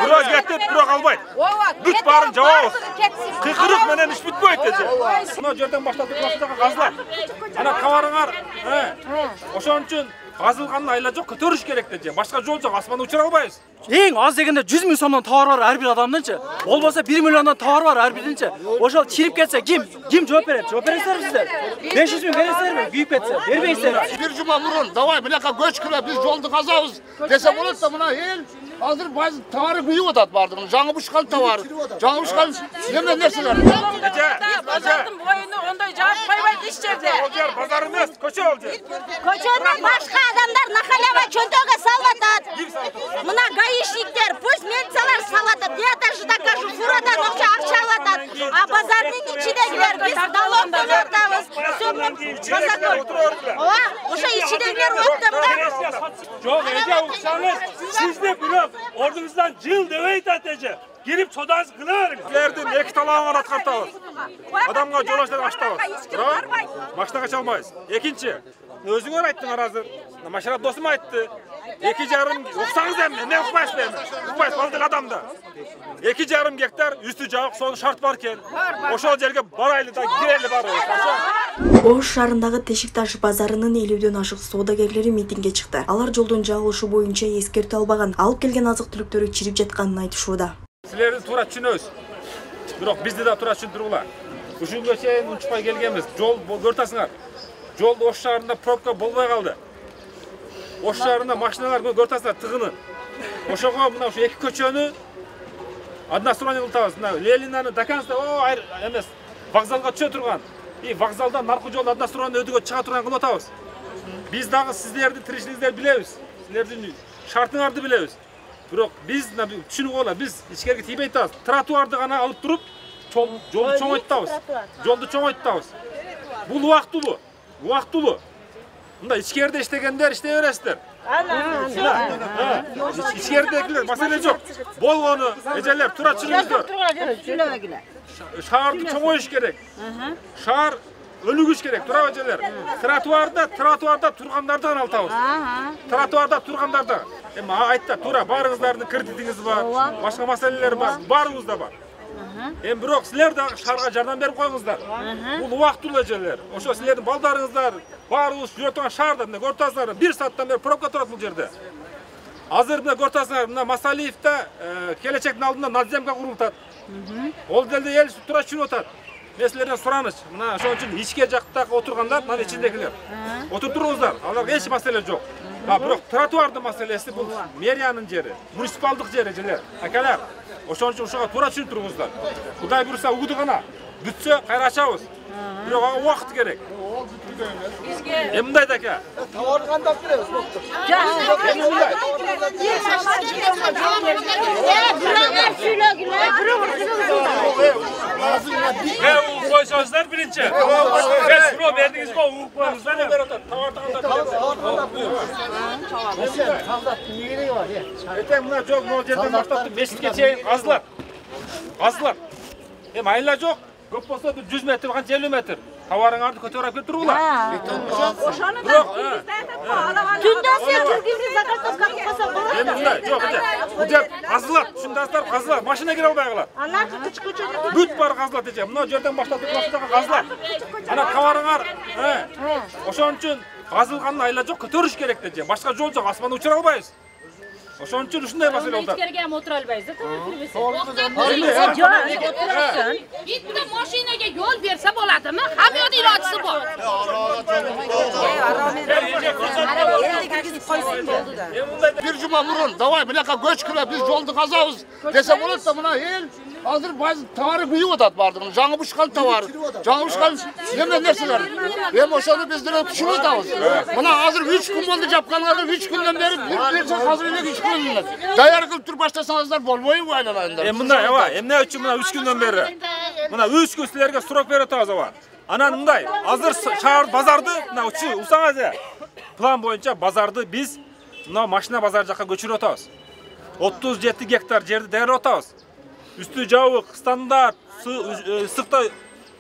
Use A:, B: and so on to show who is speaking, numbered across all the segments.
A: Biraz ketip, bırak almayın. Büt barın cevabı. Kıkırık menen iş bitmeydi dedi. Buna yerden başladık başladık gazlar. Ana kavarınar. Oşon için gazılganın ayla çok kötörüş gerek dedi. Başka yol yok, asmanda uçura almayız.
B: Ең аз дегенде 100 000 сомдон товар бар әрбір адамданчы. Болбаса 1 миллиондан товар бар әрбірденчі. Ошол чирип кетсе ким жооп берет? Жооп бересиздер сиздер? 500 000 бересиздерби? Күйүп кетсе бербейсиздер.
C: Bir cuma murun, davay bilaka göç kıra biz yoldu kazabız. Dese bolat da buna el hazır bazı tavarı büyük otat vardı. Жаңы бушкан товар. Жаңы бушкан неме нерселер.
D: Bazardın boyunu onday cevap koymaydı iş жерде.
A: O yer pazar emas, koça oldu.
E: Koçondan başka adamlar nakalava çöntöge salvatат. Mına гаишниктер, пусть милициялар салатат. Я даже докажу, фурадан акча алатат. А базардың içindekiler biz налог төлөтабыз. Ошо içindekiler өттүм да.
F: Çok ece uçsanız siz de biraz ordunuzdan cıl deveyt atacak. Girip sodanız kılıverin.
A: Sizlerden iki talağın atkartabız. Adamga yol açları açtabız. Maçta kaçalmayız. İkinci, özüңөр ayttın arazır. Maşarat dostum ayttı. 2,5 oksanız emmi, ne ukmayız benim. Ukmayız, balıdık adamda. 2,5 gektar üstü cavuk son şart varken, oşol жерге барайлы да кирели бар.
G: Ош шаарындагы Тешик-Таш базарынын 50ден ашык соодагерлери митингге чыкты. Алар жолдун жабылышы боюнча эскертүү албаган, алып келген азык-түлүктөрү чирип жатканын айтышууда.
A: Силерди туура түшүнөбүз. Бирок бизди да туура түшүндүргүлөр. Ушунга чейин учпай келгенбиз. Жол көртасыңар. Жолду Ош шаарында пробка болбой калды. Ош шаарында машиналар көртасыңар тыгынып. Ошого мына ушу эки көчөнү одностроение кылтабыз. Мына Ленинаны Даканста эмес, вокзалга түшө турган. И вокзалдан наркы жол одностроение өтүгө чыга турган кылып атабыз. Биз дагы сиздерди тиричилиңиздерди билебиз. Силердин шартыңарды билебиз. Бирок биз түшүнүп алалы, биз ичкерге тийбей атабыз. Тротуарды гана алып туруп, жолду чоңойтабыз. Жолду чоңойтабыз. Бул убактылуу. Убактылуу. Мында ичкерде иштегендер иштей бересиздер. İçerideki mesele yok. Bolgonu, eceler, tura çürüzdür. Şahar çoğuş gerek. Şahar ölügüş gerek, tura eceler. Trotuarda turganlardan altavuz. Trotuarda turganlardan. Ama aytta tura, barınızların kreditiniz var, başka meseleler var, barınız da var. Hem bırak sizler de şarga jardan berip koyuңuzдар. Bul убактылуу eceler. Oşo sizlerдің балдарыңыздар барыңыз жүрөтөн шаарда мына көртасыңар 1 сааттан бери пробка турат бул жерде. Азыр мына көртасыңар мына Масалиевде келечектин алдында надземка курултат. Ол жерде эл тура түшүнүп атат. Мен силерден сураныч, мына ошон үчүн ичке жактагы отургандар, мына ичиндегилер. Отуртуруңуздар, аларга эч маселе жок. Бирок тротуардын маселеси бул мэриянын жери, муниципалдык жери эжелер. Акалар, ошон үчүн ушуга туура түшүнүп туруңуздар. Кудай буйруса угуду гана бүтсө кайра ачабыз. Бирок ага убакыт керек. Мындай да ака.
C: Tavarı kandap беребиz, доктор.
F: Koysanızlar birinci. Siz pro verdiniz mi? Uğuk koyunuzlar ya.
A: Eten mına çok mol жерден баштап мешитке чейин казылар. Казылар. Айла жок. Көп болсо 100 метр, 50 метр. Товарыңарды көтөрүп келип туруңлар.
D: Ошону да түндөн сен жүргүңүз заказ кылса болот.
A: Мындай, жок эже. Бул жер казылат, ушундайлар казылат, машина кире албай калат.
D: Анан кыч көчөнү
A: Бүт бар казылат эже. Мына жерден баштап баштагы казылат. Ана товарыңар, ошон үчүн казылгандын айла жок, көтөрүш керек эже. Башка жол жок, асманда учура албайбыз. Ошон үчүн ушундай маселе болот.
D: ичкерге ham o'tira olmaysiz.
E: Bitta mashinaga yo'l bersa bo'ladimi? Hamyon ilojisi bor.
C: Bir cuma murun, davay bilaka göç kıra biz yoldu kazabız. Dese bolat da buna el hazır bazı tavarı büyük otat vardı. Жаңы бушкан товар. Жаңы бушкан неме нерселер. Hem ошону биздер түшүнүп атабыз. Мына азыр 3 күн болду жапканыңарда 3 күндөн бери бир азыр эле 3 күн. Даяр кылып туруп баштасаңыздар болбойбу айланайындар.
A: Мындай, эмне үчүн мына 3 күндөн бери? Мына 3 күн силерге срок берип атабыз аба. Анан мындай, азыр шаар базарды мына усаңыз план боюнча базарды биз мына машина базар жакка көчүрүп атабыз. 37 гектар жерди даярлап атабыз. Üstü жабык, стандарт, ысыкта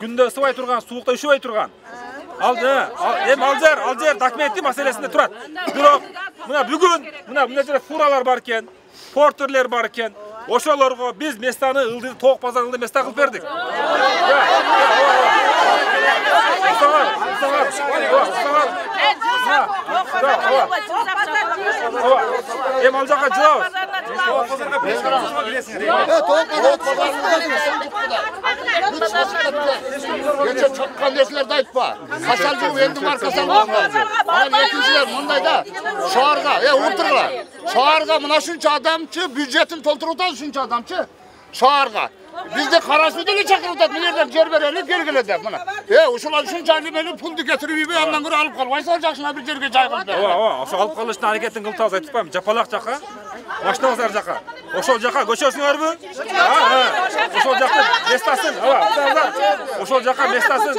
A: күндө ысыбай турган, суукта үшүбөй турган. Ал жер документтик маселесинде турат. Бирок мына бүгүн мына жерде фуралар бар экен, портерлер бар экен. Ошолорго biz местаны ылдый тоок базарында места кылып бердик. Эми ал жака жылабыз.
C: Geçe çokkan desilerde aytpa. Kaşalcı endi markasından almazdı. Ama ikinciler mındayda şoarga, oturgula. Şoarga mına şunça adamçı, büdjetin tolturudan şunça adamçı. Şoarga. Bizde karasüdeli çakırıdat, nereden yer verelim, gergilede buna. Uşulan şunça alimeli puldu getirip bir yandan göre alıp kalmaysa olacaksın bir yerge caygıldı.
A: Ошо алып калыштын аракетин кылтабыз айтып коем. Жапалак жака, машина базар жака. Ошол жака көчөсүңөрбү? Ошол жакта местасын. Ошол жака местасын.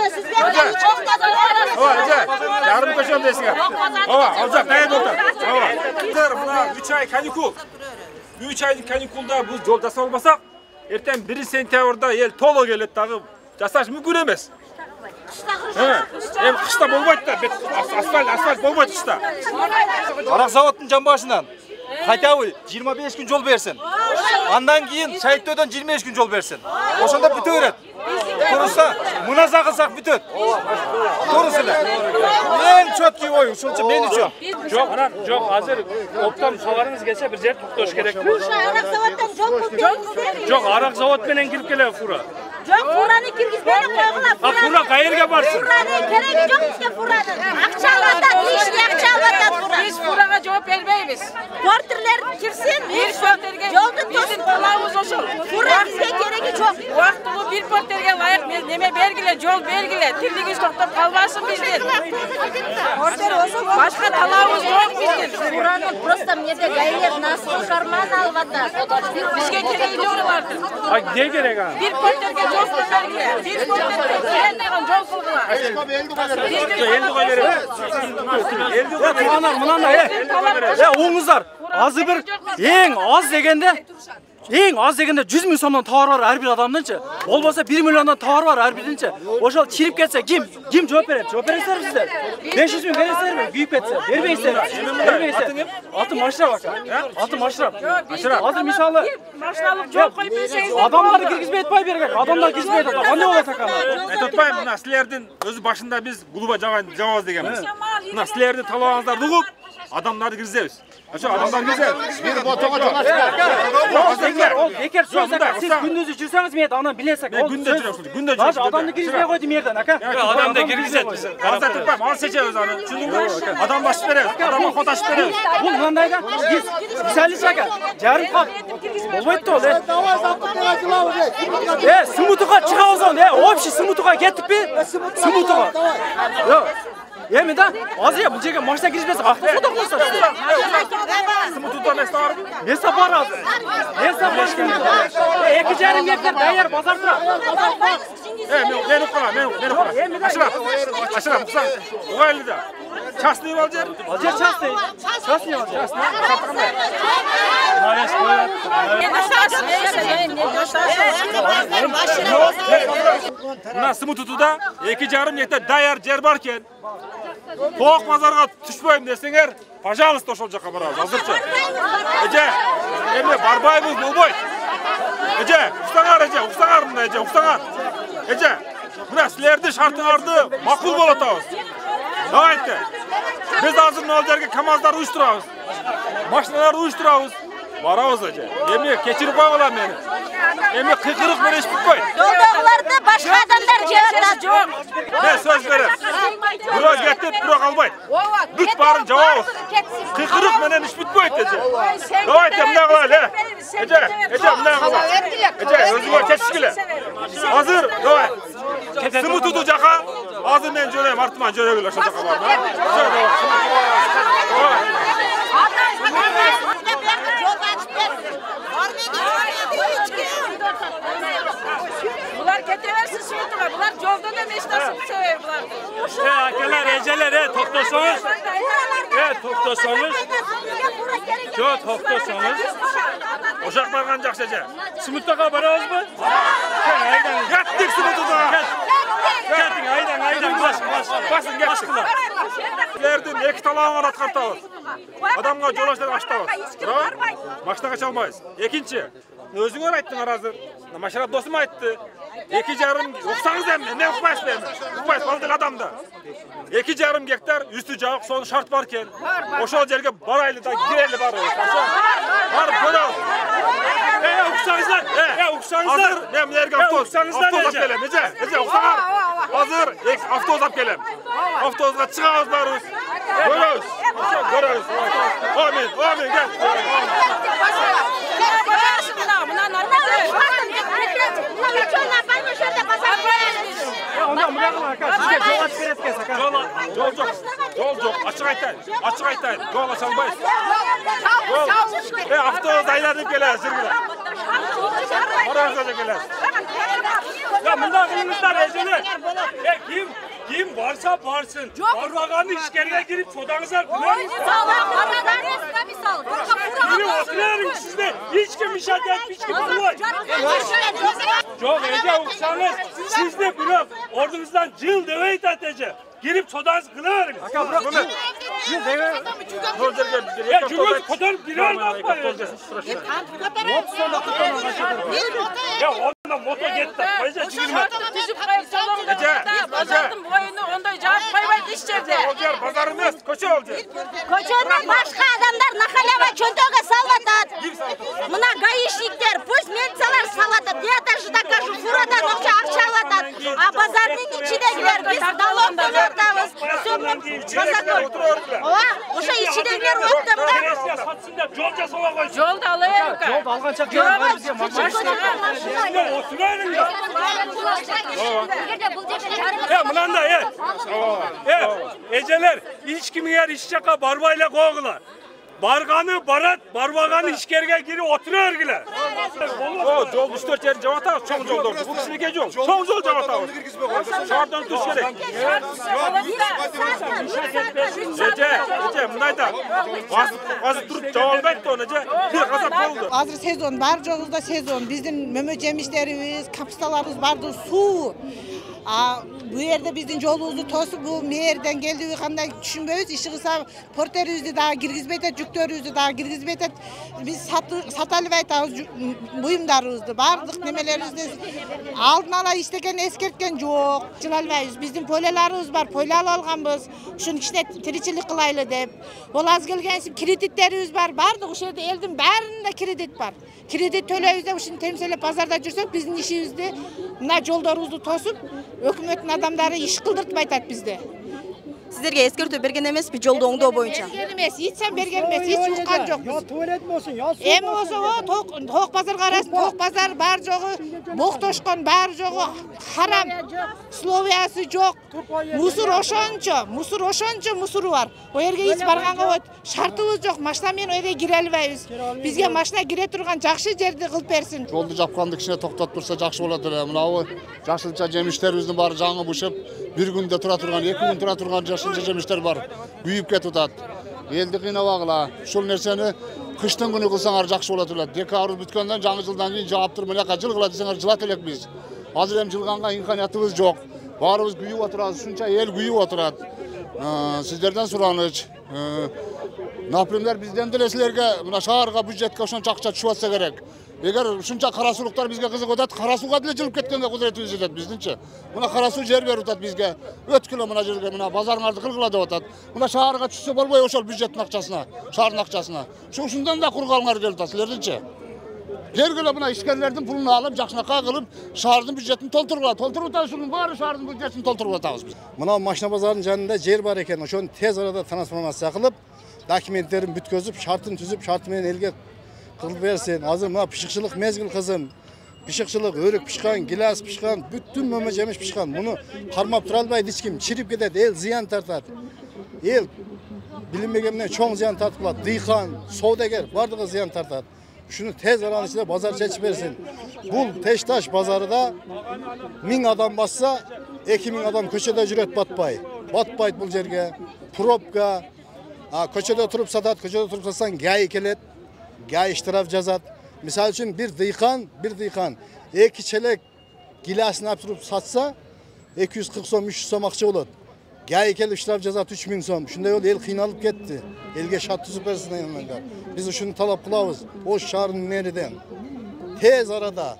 A: Жарым көчөм дейсиңер. Ал жак дайын болот. Мына 3 ай каникул. 3 айдын каникулда бул жол жасап албасак, эртең 1 сентябрда эл толо келет дагы жасаш мүмкүн эмес. Эми кышта болбойт да, асфальт болбойт кышта.
B: Арак заводдун жамбашынан хотя бы 25 күн жол берсин. Андан кийин Шайыттөөдөн 25 күн жол берсин. Ошондо бүтө берет. Туруса, мына загылсак бүтөт. Турус эле. Эң чөткү ой, ушунча мен үчүн.
F: Жок, азыр оптом кабарыңыз келсе бир жер токтош керек.
E: Арак заводдон жол
F: Жок, арак завод менен кирип келе фура.
E: Жоқ, фураны киргизбей койгула.
F: Фура кайерге барсın?
E: Фураны керек жок бизге фуранын. Акча алатат, ишти акча алатат фура.
D: Biz furaga жооп бербейбиз.
E: Портерлер кирсин,
D: Bir porterge
E: жолду
D: bizim talabımız ошол.
E: Фура бизге кереги жок.
D: Вактылуу bir porterge layык неме бергиле, жол бергиле. Тирлигиз токтоп калбасын биздин. Башка талабыбыз жок биздин.
E: Фураны просто эмнеде гаилер насыл карман алып атат.
D: Бизге кереги жок алардын.
F: Ay ne gerek ha?
D: Bir porterge жол бергиле. Bir porterge кайдан жол кылгыла.
A: Элди кой беребиз. Элди кой беребиз.
B: Мына оңуздар, азыр бир эң аз дегенде 100 миң сомдон товар бар ар бир адамдынчы. Болбосо 1 миллиондон товар бар ар биринчи. Ошол чирип кетсе ким жооп берет? Жооп бересиздерби сиздер? 500 миң бересиздерби? Күйүп кетсе, бербейсиздер. Атым Машрап ака. Атым Машрап. Азыр мисалы
D: Машиналык жол коюп берсеңиз.
B: адамдарды киргизбей атпай берген. Адамдар киргизбей атат. Кандай болот акана?
A: Айтып атпайм, мына силердин өзү башында биз клубга жабабыз дегенбиз. Мына силердин талабыңыздарды угуп, адамдарды киргизебиз. Ошо адамдар киргизебиз.
C: Bir botoma jolaş
B: Ол бекер сөз ака. Сиз күндүзү жүрсөңүз мен аны билесек.
A: Мен күндө жүрөм, күндө жүрөм.
B: Даже адамды киргизбей койдум жерден ака.
F: Адамды киргизет биз.
A: Азыр айтпайм, ал сечебиз аны. Түшүндүңбү? Адам башып беребиз, адамга кот ашып беребиз.
B: Бул мындай да. Биз мисалы ака, жарым кап болбойт да ол. Сымутуга чыгабыз он. Общий сымутуга кеттикпи? Сымутуга. Жок. Эми да, азыр бул жерге машина киргизбесе, автобус токмосо.
A: Сымутуда места барбы?
B: Места бар азыр. Места бар. 2,5 гектар даяр базар турат.
A: Мен уккала. Ашырап, уксаң. Угайлы да. Частный ал жер?
B: Ал жер частный ал жер.
A: Мына Сымутуда 2,5 гектар даяр жер бар экен. Тоок базарга түшпөйм десеңер, пожалуйста ошол жака барабыз азырчы. Эме барбайбыз болбойт. Уксаңар мына уксаңар. Мына силердин шартыңарды макул болот атабыз. Давайте. Biz азыр мына жерге КамАЗдар уюштурабыз. Машиналарды уюштурабыз. Барабыз Эми кечирип койгула мени. Эми кыйкырык менен иш бүткөйт.
E: Жолдогуларды башка адамдар жаатат.
A: Жок. Мен сөз берем. Бирөө кетип, бирөө калбайт. Бүт баарын жабабыз. Кыйкырык менен иш бүтпөйт Давайте мындай кылайлы. Мындай кылайлы. Өзүңөр кетишкиле. Азыр, давай. Сымутуду жака. Азыр мен жөнөйм, артыма жөнөгүлө ошол жака бар.
D: Bular keteversin Sımıtıma. Bular jolda da meştasını sever bular.
F: Akalar, eceler, toktosanız. Toktosanız. Toktosanız.
A: Ошак барган жакшы эже.
F: Сымытага барабыз мı?
A: Кеттик Сымутуга.
F: Кетиң, айдан,
A: Басын кеттик. Силердин эки талабыңарды аткартабыз. Адамга жол ачтабыз. Машинага чалбайбыз. Экинчи, Özüңөр ayттыңар азыр. Машарат досым айтты. 2,5 уксаңыз эми, не укпайсыз эми? Укпайсыз, ал деле адамда. 2,5 гектар үстү жабык, сонун шарт бар экен. Ошол жерге барайлы да кирели барыбыз. Барып көрөбүз.
F: Уксаңыздар. Уксаңыздар.
A: Азыр мен мына автобус алып келем. Эже, уксаңар. Азыр автобус алып келем. Автобуска чыгабыз барыбыз. Көрөбүз. Көрөбүз. Амин, кел. Жол жоқ, ашық айтайын, жол аша албайсыз. Автобус айдатып келесіз, жүргілер. Бараңызға да келесіз.
F: Мында қылыңыздар, ежелер. Kim varsa varsın. Barbaganı işkerine girip sodağınızlar kullanın. Biri oturarım sizde. Hiç kim işaret et, hiç kim kullan. Çok ece uksanız. Siz de bırak. Ordunuzdan cıl deveyt atacak. Girip sodağınızı kılarım.
A: Aka bırak bunu. Cıl deveyt.
F: Ya cümle fotoğraf girer mi atmayın? Ya ondan moto gitti. Koyacak girme.
D: Bazardın boyunu onday cevap koymaydı iş yerde.
A: Olcar pazar emas, ko'cha olcar.
E: Ko'chadan boshqa odamlar naqalaba cho'ntaga salvatadi. Mına гаишниктер, пусть милициялар салады. Я даже докажу, фурадан ақша алады. А базардың içidegiler biz налог төлөтөбүз. Ошо içidegiler өттүм да.
F: Жол жасауға қойсын.
D: Жолды алайық.
B: Жолды алғанша келем бар бізге
F: Mınanda eceler hiç kim yer iş çaka barbayla koğular. Barganı barat, barbağanı işkerge giri oturuyor giler.
A: O jol 3-4 yer жабат атабыз, чоң жолдорду. Бул кичинекей жол. Чоң жол жабат атабыз. Шаардан өтүш керек. Эже, мына айтам. Азыр туруп жаба албайт да оны, бир казак болду.
H: Азыр сезон бар жогубузда сезон. Биздин мөмө жемиштерибиз, капусталарыбыз барды суу. Bu yerde bizim yolumuzu tosup bu meyerden geldiği kандай düşünmüyoruz. İşi kısa porterimizi daha girgizbeytet, yüktörümüzü daha girgizbeytet. Biz satalıbaytağız buyumlarımızdı. Bardık nemelerimizi aldın ala işteken eskertken yok. Çılalbayız. Bizim poylalarımız var. Poylalı alganbız. Şunun içine tiriçilik kılaylı deyip. Ol az gelgensin kreditlerimiz var. Bardık o şerde eldin barında kredit var. Kredit төлөйбүз ушуну темселеп пазарда жүрсөк биздин ишибизди мына жолдорубузду тосуп өкмөттүн адамдары иш кылдыртпай атат бизди.
G: Сіздерге ескертүү берген эмеспи жолду оңдоо боюнча?
H: Берген эмес, ичсем берген эмес, эч уккан жокпуз.
I: Я туалет болсун, я суу.
H: Эми болсо тоок базар карасын, тоок базар бар жогу, боктошкон бар жогу, харам. Словиясы жок. Мусор ошончо мусуру бар. О жерге эч барганга болот. Шартыбыз жок, машина менен о жерге кире албайбыз. Бизге машина кире турган жакшы жерди кылып берсин.
C: Жолду жапканды кичине токтотуп турса жакшы болот эле. Мынабы жашылча жемиштерибиздин баары жаңы бышып, бир күндө тура турган, 2 күн тура турган жашылча жемиштер бар. Күйүп кетип атат. Элди кыйнабагыла. Ушул нерсени кыштын күнү кылсаңар жакшы болот эле. Декабрь бүткөндөн жаңы жылдан кийин жаап туруп мынакай жылгыла десеңер жылат элекпиз. Азыр эми жылганга имканиятыбыз жок. Баарыбыз күйүп отурабыз, ушунча эл күйүп отурат. Сиздерден сураныч. Например, бизден деле силерге мына шаарга бюджетке ошончо акча түшүп атса керек. Эгер ушунча кара суулуктар бизге кызык атат, кара сууга деле жылып кеткенге кудуретибиз жетет биздинчи. Мына кара суу жер берип атат бизге. Өткүлө мына жерге мына базарыңарды кыргыла деп атат. Мына шаарга түшсө болбой ошол бюджеттин акчасына, шаардын акчасына. Ушундан да кургалыңар келип атат силердинчи. Бергиле мына ишкерлердин пулун алып, жакшынакай кылып, шаардын бюджетин толтуруп атабыз. Ушунун баары шаардын бюджетин толтуруп атабыз биз.
I: Мына машина базарынын жанында жер бар экен. Ошону тез арада трансформация кылып, документтерин бүткөзүп, шартын түзүп, шарты менен элге кылып берсин. Азыр мына пишикчилик мезгил кызым. Пишикчилик, өрүк пишкан, гилас пишкан, бүттүн мөмө жемиш пишкан. Муну кармап тура албайт эч ким. Чирип кетет, эл зыян тартат. Эл билинбеген менен чоң зыян тартып калат. Дыйкан, соодагер бардыгы зыян тартат. Şunu tez aranın içinde pazar seçip versin. Bu Teştaş pazarıda 1000 adam bassa 2000 adam köşede jüret batpay. Batpayt bu yerge. Probka. Köşede oturup satat, köşede oturup satsan gay kelet. Gay iştiraf cazat. Misal için bir dıykan. 2 çelek gilasını yaptırıp satsa 240 som, 300 som akçe olur. Gay kelip iştiraf cazat 3000 som. Şunda yol el kıynalıp gitti. Elge şart tutup versin yanında. Biz şunu talap kılavuz. O şarın nereden? tez arada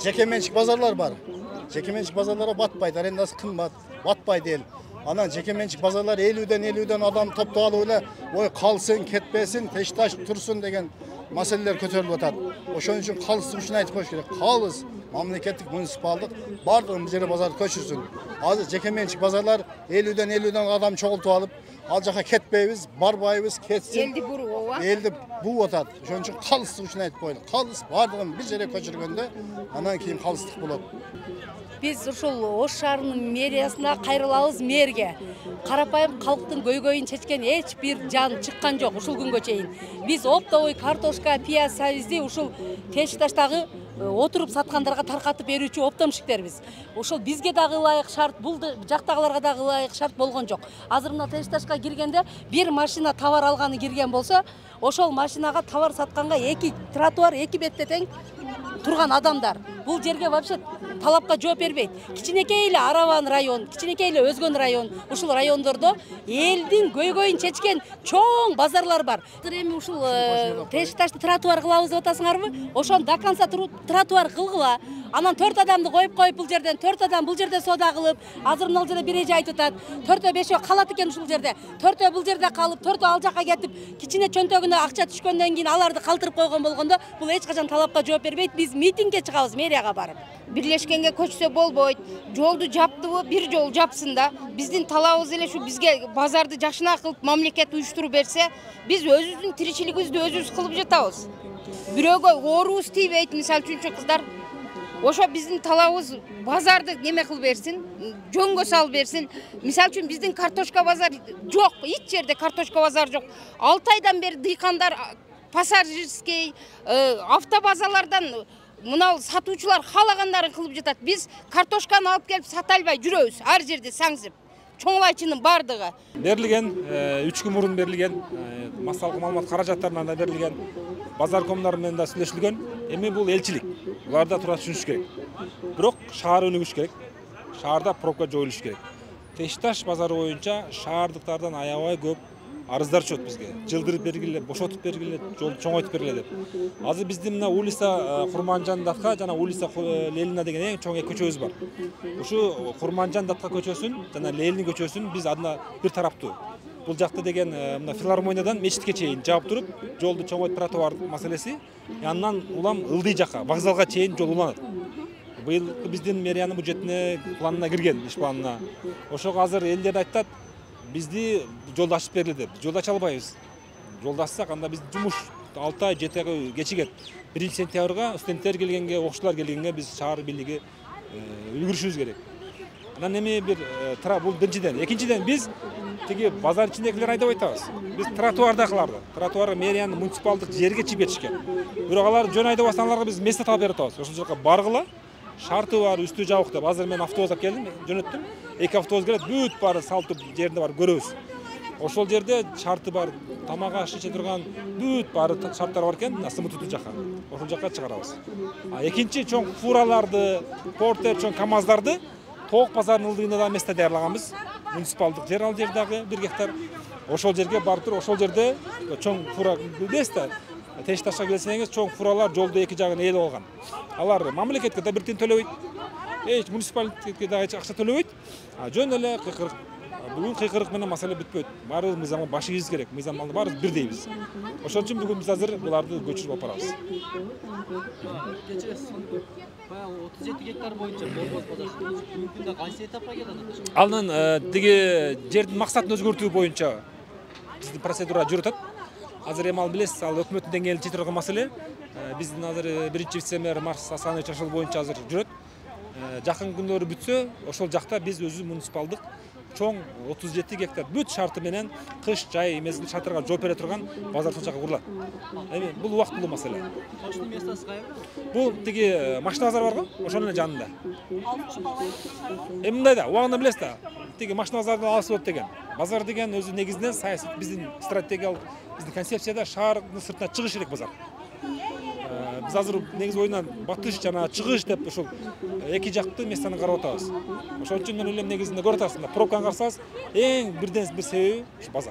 I: жекеменшік базарлар бар. Жекеменшік базарларға батпайды, арендасы қымбат, батпайды ел. Анан жекеменшік базарлар 50-ден адам топтап алып эле, ой қалсын, кетпесин, тешташ турсун деген маселелер көтөрүлүп атат. Ошон үчүн калыстык үчүн айтып коюш керек. Калыс мамлекеттик муниципалдык бардыгы бир жерге базарды көчүрсүн. Азыр жекеменшік базарлар 50-ден адам чогултуп алып, ал жака кетпейбиз, барбайбыз, кетсин. Элди буу атат. Ошон үчүн калыстык үчүн айтып койдук. Калыс бардыгын бир жерге көчүргөндө анан кийин калыстык болот.
J: Biz ушул Ош шаарынын мэриясына кайрылабыз мэрге. Карапайым калктын көйгөйүн чечкен эч бир жан чыккан жок ушул күнгө чейин. Биз оптовый картошка, пияз, сабизди ушул Тешташтагы отуруп саткандарга таркатып берүүчү оптомшиктербиз. Ушул бизге дагы ылайык шарт, бул жактагыларга дагы ылайык шарт болгон жок. Азыр мына Тешташка киргенде бир машина товар алганы кирген болсо, ошол машинага товар сатканга эки тротуар, эки бетте тең турган адамдар. Бул жерге вообще талапка жооп бербейт. Кичинекей эле Араван район, кичинекей эле Өзгөн район, ушул райондордо элдин көйгөйүн чечкен чоң базарлар бар. Эми ушул Тешташты тротуар кылабыз деп атасыңарбы? Ошону до конца тротуар кылгыла. Анан 4 адамды коюп бул жерден, 4 адам бул жерде соода кылып, азыр мына жерде бир эже айтып атат. 4-5 калат экен ушул жерде. 4 бул жерде калып, 4 ал жака кетип, кичине чөнтөгүнө акча түшкөндөн кийин аларды калтырып койгон болгондо, бул эч качан талапка жооп бербейт. Биз митингге чыгабыз мэрияга барып.
K: Бирлешкенге көчсө болбойт. Жолду жаптыбы, бир жол жапсын да. Биздин талабыбыз эле ушу бизге базарды жакшына кылып мамлекет уюштуруп берсе, биз өзүбүздүн тиричилигибизди өзүбүз кылып жатабыз. Бирөөгө оорубуз тийбейт, мисалы үчүн кыздар. Ошо биздин талабыбыз базарды неме кылып берсин, жөнгө салып берсин. Мисалы үчүн биздин картошка базар жок, эч жерде картошка базар жок. 6 айдан бери дыйкандар пассажирский автобазалардан мына сатуучулар халагандарын кылып жатат. Биз картошканы алып келип сата албай жүрөбүз, ар жерде саңзып. Чоңлайчынын бардыгы.
A: Берилген 3 күн мурун берилген, массалык маалымат каражаттарынан да берилген, базар комдары менен да сүйлөшүлгөн. Эми бул элчилик. Буларда туура түшүнүш керек. Бирок шаар өнүгүш керек. Шаарда пробка жоюлуш керек. Тешташ базары боюнча шаардыктардан аябай көп арыздар түшөт бизге. Жылдырып бергиле, бошотуп бергиле, жолду чоңойтуп бергиле деп. Азыр биздин мына улица Курманжан датка жана улица Ленина деген эң чоң көчөбүз бар. Ушу Курманжан датка көчөсүн жана Ленин көчөсүн биз адына бир тараптуу. Бул жакта деген мына филармониядан мечитке чейин жаап туруп, жолду чоңойтуп тротуар маселеси, андан улам ылдый жака, вокзалга чейин жол уланат. Быйыл биздин мэриянын бюджетине планына кирген, иш планына. Ошого азыр элдер айтат, бизди жолду ачып бергиле деп. Жолду ача албайбыз. Жолду ачсак анда биз жумуш 6 ай 7 айга кечигет. 1 сентябрга студенттер келгенге, окуучулар келгенге биз шаар бийлиги үлгүрүшүбүз керек. Анан эми бир бул биринчиден, экинчиден биз тиги базар ичиндегилер айдап айтабыз. Биз тротуарда кыларды. Тротуар мэриянын муниципалдык жерге чип беришкен. Бирок алар жөн айдабастан аларга биз место таап берип атабыз. Ошол жака баргыла, шарты бар, үстү жабык деп. Азыр мен автобус алып келдим, жөнөттүм. 2 автобус келет, бүт баары салтып жеринде бар көрөбүз. Ошол жерде шарты бар, тамак аш иче турган бүт баары шарттар бар экен, сымытуу жака. Ошол жака чыгарабыз. Экинчи чоң фураларды, портер чоң КАМАЗдарды Тоок базарынын ылдыйында да место даярлаганбыз. Муниципалдык жер ал жер дагы 1 гектар. Ошол жерге барып туруп, ошол жерде чоң фура билбейсиз да. Тешташка келсеңиз, чоң фуралар жолду эки жагын ээлеп алган. Алар мамлекетке да бир тиын төлөбөйт. Муниципалитетке да акча төлөбөйт. Жөн эле кыйкырык. Бүгүн кыйкырык менен маселе бүтпөйт. Баарыбыз мыйзамга баш ийбиз керек. Мыйзамды баарыбыз бирдейбиз. Ошон үчүн бүгүн биз азыр буларды көчүрүп алып барабыз.
B: 37 гектар боюнча болбос базар мүмкүн кайсы этапка келет?
A: Анын тиги жердин максатын өзгөртүү боюнча биздин процедура жүрүп атат. Азыр эми ал билесиз, ал өкмөттүн деңгээлинде чечиле турган маселе. Биздин азыр биринчи вице-мэр Марс Асанович ошол боюнча азыр жүрөт. Жакын күндөрү бүтсө, ошол жакта биз өзү муниципалдык чоң 37 гектар бүт шарты менен кыш, жай, мезгил шартырга жооп бере турган базар ошол жака курулат. Эми бул убактылуу маселе.
B: Точно местосы кайер?
A: Бул тиги машина базар барго, ошонун жанында. Эми мындай да, убагында билесиз да, тиги машина базардан алыс болот деген. Базар деген өзү негизинен саясий биздин стратегиялык, биздин концепцияда шаардын сыртына чыгыш керек базар. Биз азыр негизи оюнан батыш жана чыгыш деп ошол эки жакты местаны карап атабыз. Ошон үчүн мен ойлойм негизинде көрүп атасыздар, пробканы карасаңыз эң бирден бир себеби ушу базар.